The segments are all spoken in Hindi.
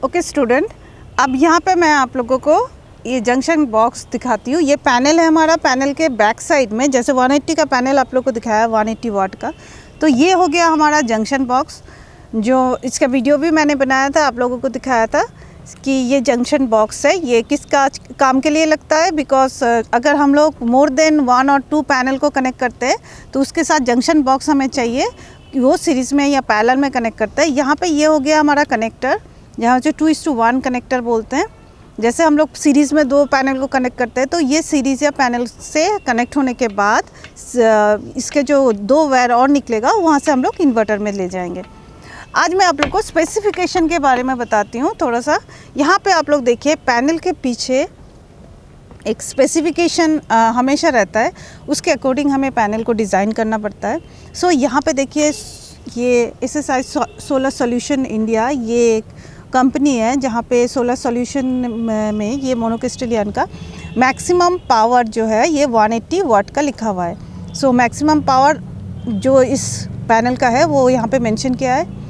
ओके स्टूडेंट, अब यहाँ पे मैं आप लोगों को ये जंक्शन बॉक्स दिखाती हूँ। ये पैनल है हमारा। पैनल के बैक साइड में जैसे 180 का पैनल आप लोग को दिखाया 180 वाट का, तो ये हो गया हमारा जंक्शन बॉक्स। जो इसका वीडियो भी मैंने बनाया था, आप लोगों को दिखाया था कि ये जंक्शन बॉक्स है, ये किस काम के लिए लगता है। बिकॉज अगर हम लोग मोर देन 1 और 2 पैनल को कनेक्ट करते हैं तो उसके साथ जंक्शन बॉक्स हमें चाहिए कि वो सीरीज़ में या पैरेलल में कनेक्ट करता है। यहाँ पे ये हो गया हमारा कनेक्टर, यहाँ जो 2:1 कनेक्टर बोलते हैं। जैसे हम लोग सीरीज़ में 2 पैनल को कनेक्ट करते हैं तो ये सीरीज़ या पैनल से कनेक्ट होने के बाद इसके जो 2 वायर और निकलेगा वहाँ से हम लोग इन्वर्टर में ले जाएंगे। आज मैं आप लोग को स्पेसिफिकेशन के बारे में बताती हूँ थोड़ा सा। यहाँ पे आप लोग देखिए, पैनल के पीछे एक स्पेसिफिकेशन हमेशा रहता है, उसके अकॉर्डिंग हमें पैनल को डिज़ाइन करना पड़ता है। सो यहाँ पे देखिए, ये SSI सोलर सॉल्यूशन इंडिया, ये एक कंपनी है जहाँ पे सोलर सॉल्यूशन में ये मोनोक्रिस्टलियन का मैक्सिमम पावर जो है ये 180 वाट का लिखा हुआ है। सो मैक्सिमम पावर जो इस पैनल का है वो यहाँ पे मेंशन किया है।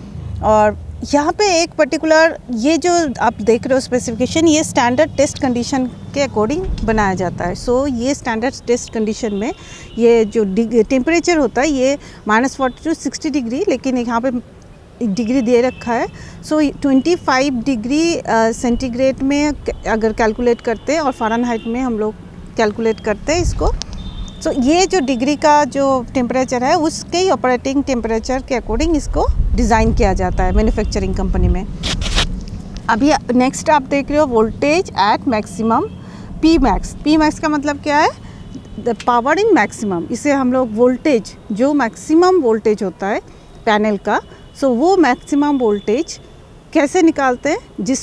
और यहाँ पे एक पर्टिकुलर ये जो आप देख रहे हो स्पेसिफिकेशन, ये स्टैंडर्ड टेस्ट कंडीशन के अकॉर्डिंग बनाया जाता है। सो ये स्टैंडर्ड टेस्ट कंडीशन में ये जो टेम्परेचर होता है ये -40 to 60 डिग्री, लेकिन यहाँ पे डिग्री दे रखा है। सो 25 डिग्री सेंटीग्रेड में अगर कैलकुलेट करते हैं और फ़ारेनहाइट में हम लोग कैलकुलेट करते हैं इसको। सो ये जो डिग्री का जो टेम्परेचर है उसके ही ऑपरेटिंग टेम्परेचर के अकॉर्डिंग इसको डिज़ाइन किया जाता है मैन्युफैक्चरिंग कंपनी में। अभी नेक्स्ट आप देख रहे हो voltage at maximum P max का मतलब क्या है? The power in maximum. इसे हम लोग वोल्टेज, जो मैक्सिमम वोल्टेज होता है पैनल का, सो वो मैक्सिमम वोल्टेज कैसे निकालते हैं?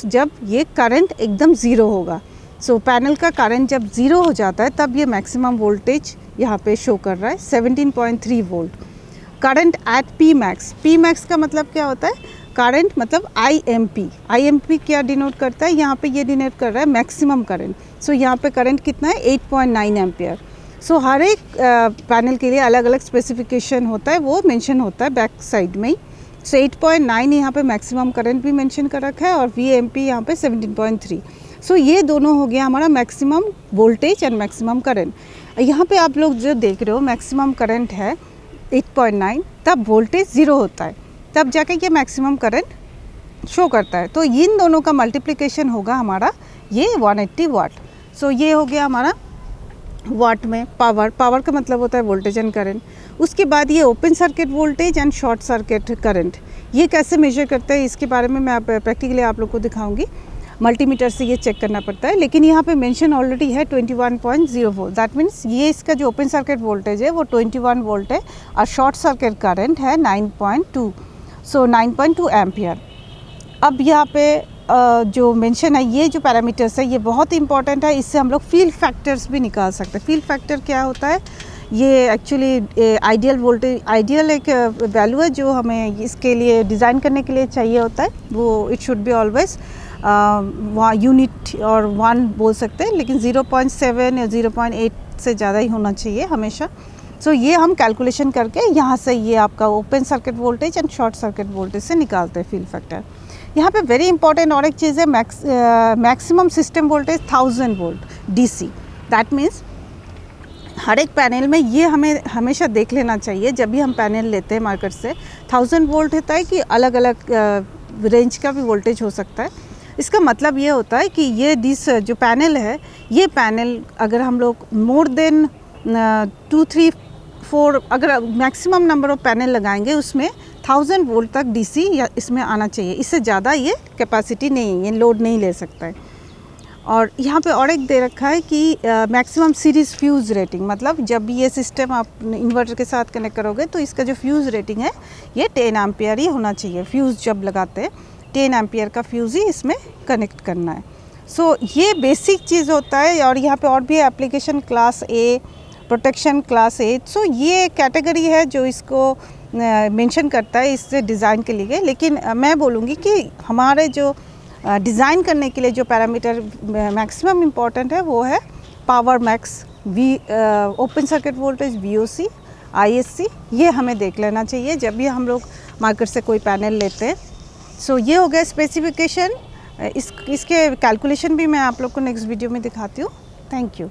जब ये करंट एकदम ज़ीरो होगा। सो पैनल का करंट जब ज़ीरो हो जाता है तब ये मैक्सिमम वोल्टेज यहाँ पे शो कर रहा है 17.3 volt. Current eight P max का मतलब क्या होता है? करंट मतलब IMP क्या डिनोट करता है? यहाँ पे ये डिनोट कर रहा है मैक्सिमम करंट। सो यहाँ पे करंट कितना है? 8.9 एम्पियर। सो हर एक पैनल के लिए अलग अलग स्पेसिफिकेशन होता है, वो मेंशन होता है बैक साइड में ही। सो 8.9 यहाँ पे मैक्सिमम करंट भी मेंशन कर रखा है और VMP यहाँ पे 17.3। सो ये दोनों हो गया हमारा maximum voltage and maximum current. यहाँ पे आप लोग जो देख रहे हो मैक्सिमम करंट है 8.9, तब वोल्टेज 0 होता है, तब जाके ये मैक्सिमम करंट शो करता है। तो इन दोनों का मल्टीप्लिकेशन होगा हमारा ये 180 वाट। सो ये हो गया हमारा वाट में पावर का मतलब होता है वोल्टेज एंड करंट। उसके बाद ये open circuit voltage and short circuit current, ये कैसे मेजर करते हैं इसके बारे में मैं प्रैक्टिकली आप लोग को दिखाऊंगी। मल्टीमीटर से ये चेक करना पड़ता है, लेकिन यहाँ पे मेंशन ऑलरेडी है 21.0 वोल्ट। दैट मीन्स ये इसका जो ओपन सर्किट वोल्टेज है वो 21 वोल्ट है और शॉर्ट सर्किट करंट है 9.2, सो 9.2 एम्पियर। अब यहाँ पे जो मेंशन है, ये जो पैरामीटर्स है ये बहुत इंपॉर्टेंट है, इससे हम लोग फील्ड फैक्टर्स भी निकाल सकते हैं। फील्ड फैक्टर क्या होता है? ये एक्चुअली आइडियल एक वैल्यू है जो हमें इसके लिए डिज़ाइन करने के लिए चाहिए होता है। वो it should be always unit और 1 बोल सकते हैं, लेकिन 0.7 या 0.8 से ज़्यादा ही होना चाहिए हमेशा। सो ये हम कैलकुलेशन करके यहाँ से ये आपका open circuit voltage and short circuit voltage से निकालते हैं फील्ड फैक्टर। यहाँ पे वेरी इंपॉर्टेंट और एक चीज़ है, maximum system voltage 1000 volt DC। That means हर एक पैनल में ये हमें हमेशा देख लेना चाहिए जब भी हम पैनल लेते हैं मार्केट से, 1000 वोल्ट होता है कि अलग अलग रेंज का भी वोल्टेज हो सकता है। इसका मतलब ये होता है कि ये जो पैनल है, ये पैनल अगर हम लोग मोर देन 2, 3, 4 अगर मैक्सिमम नंबर ऑफ पैनल लगाएंगे उसमें 1000 वोल्ट तक DC या इसमें आना चाहिए। इससे ज़्यादा ये कैपेसिटी नहीं है, ये लोड नहीं ले सकता है। और यहाँ पे और एक दे रखा है कि मैक्सिमम सीरीज़ फ्यूज़ रेटिंग, मतलब जब भी ये सिस्टम आप इन्वर्टर के साथ कनेक्ट करोगे तो इसका जो फ्यूज़ रेटिंग है ये 10 एम्पियर ही होना चाहिए। फ्यूज़ जब लगाते हैं 10 एम्पियर का फ्यूज़ ही इसमें कनेक्ट करना है। सो ये बेसिक चीज़ होता है। और यहाँ पे और भी application class A, protection class A। सो ये कैटेगरी है जो इसको मेंशन करता है इससे डिज़ाइन के लिए। लेकिन मैं बोलूँगी कि हमारे जो डिज़ाइन करने के लिए जो पैरामीटर मैक्सिमम इम्पॉर्टेंट है वो है power max, open circuit voltage VOC, ISC, ये हमें देख लेना चाहिए जब भी हम लोग मार्केट से कोई पैनल लेते हैं। सो ये हो गया स्पेसिफिकेशन। इसके कैलकुलेशन भी मैं आप लोग को नेक्स्ट वीडियो में दिखाती हूँ। Thank you.